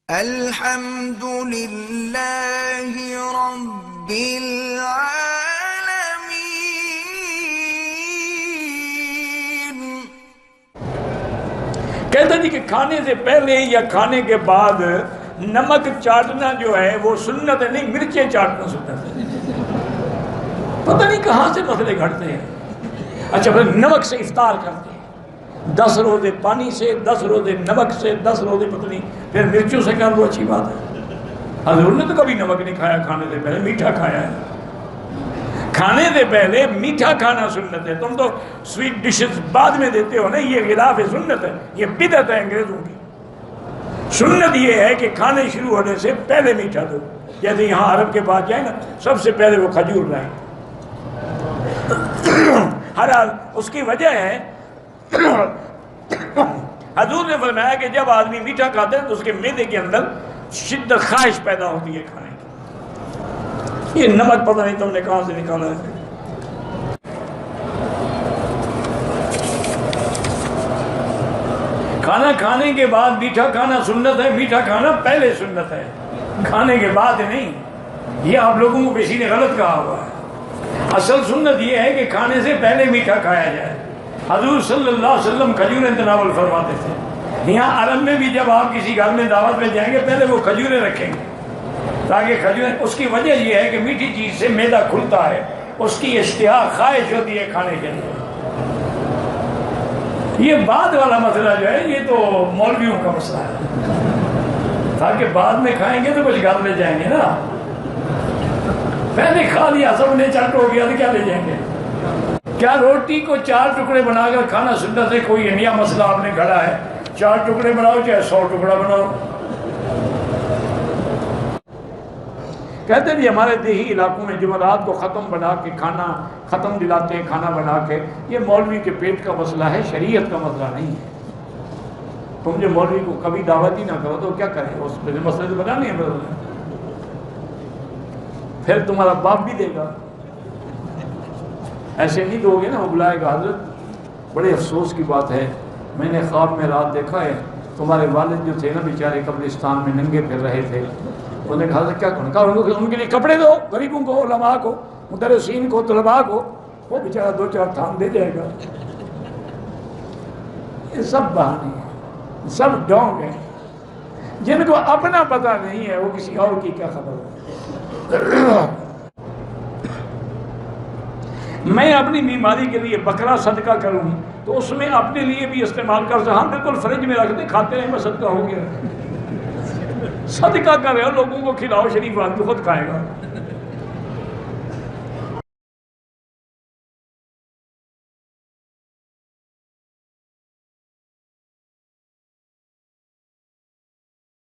الحمد للہ رب العالمین۔ کہتے جی کہ کھانے سے پہلے یا کھانے کے بعد نمک چاٹنا جو ہے وہ سنت ہے، نہیں مرچیں چاٹنا سنت ہے۔ پتہ نہیں کہاں سے مسئلے گھڑتے ہیں۔ اچھا پھر نمک سے افطار کرتے ہیں، 10 روزے پانی سے، 10 روزے نمک سے، 10 روزے پتہ نہیں پھر مرچوں سے کر لو، اچھی بات ہے۔ حضور نے تو کبھی نمک نہیں کھایا، کھانے سے پہلے میٹھا کھایا ہے۔ کھانے سے پہلے میٹھا کھانا سنت ہے۔ تم تو سویٹ ڈشز بعد میں دیتے ہو نا، یہ خلاف سنت ہے، یہ بدعت ہے انگریزوں کی۔ سنت یہ ہے کہ کھانے شروع ہونے سے پہلے میٹھا دو، جیسے یہاں عرب کے پاس جائیں نا سب سے پہلے وہ کھجور لائیں۔ ہر حال اس کی وجہ ہے حضور نے فرمایا کہ جب آدمی میٹھا کھاتا ہے تو اس کے معدے کے اندر شدت خواہش پیدا ہوتی ہے کھانے کی۔ یہ نمک پتہ نہیں تم نے کہاں سے نکالا ہے۔ کھانا کھانے کے بعد میٹھا کھانا سنت ہے، میٹھا کھانا پہلے سنت ہے، کھانے کے بعد نہیں۔ یہ آپ لوگوں کو کسی نے غلط کہا ہوا ہے۔ اصل سنت یہ ہے کہ کھانے سے پہلے میٹھا کھایا جائے۔ حضور صلی اللہ علیہ وسلم کھجوریں تناول فرماتے تھے۔ یہاں عرب میں بھی جب آپ کسی گھر میں دعوت میں جائیں گے پہلے وہ کھجوریں رکھیں گے، تاکہ کھجوریں، اس کی وجہ یہ ہے کہ میٹھی چیز سے معدہ کھلتا ہے، اس کی اشتہا خواہش ہوتی ہے کھانے کے لیے۔ یہ بعد والا مسئلہ جو ہے یہ تو مولویوں کا مسئلہ ہے، تاکہ بعد میں کھائیں گے تو کچھ گھر لے جائیں گے نا۔ پہلے کھا لیا سب نے، چٹ ہو گیا تو کیا لے جائیں گے؟ کیا روٹی کو 4 ٹکڑے بنا کر کھانا سنت ہے؟ کوئی نیا مسئلہ آپ نے گھڑا ہے؟ 4 ٹکڑے بناؤ چاہے 100 ٹکڑا بناؤ۔ کہتے ہیں ہمارے دیہی علاقوں میں جمعرات کو ختم بنا کے کھانا ختم دلاتے ہیں، کھانا بنا کے۔ یہ مولوی کے پیٹ کا مسئلہ ہے، شریعت کا مسئلہ نہیں ہے۔ تم جو مولوی کو کبھی دعوت ہی نہ کرو تو کیا کریں؟ اس مسئلے تو بنانے ہیں، پھر تمہارا باپ بھی دے گا، ایسے نہیں دو گے نا، وہ بلائے گا۔ حضرت بڑے افسوس کی بات ہے، میں نے خواب میں رات دیکھا ہے تمہارے والد جو تھے نا بیچارے قبرستان میں ننگے پھر رہے تھے، انہوں نے کہا تھا کیا کروں؟ کہا ان کے لیے کپڑے دو، غریبوں کو، علماء کو، مدرسین کو، طلباء کو، وہ بیچارہ 2-4 تھام دے جائے گا۔ یہ سب بہانے ہیں، سب ڈونگ ہیں، جن کو اپنا پتہ نہیں ہے وہ کسی اور کی کیا خبر ہے۔ میں اپنی بیماری کے لیے بکرا صدقہ کروں تو اس میں اپنے لیے بھی استعمال کر سکتا ہوں، بالکل فریج میں رکھ دیں، کھاتے رہیں، میں صدقہ ہو گیا۔ صدقہ کر رہے ہو، لوگوں کو کھلاؤ، شریف آدمی خود کھائے گا۔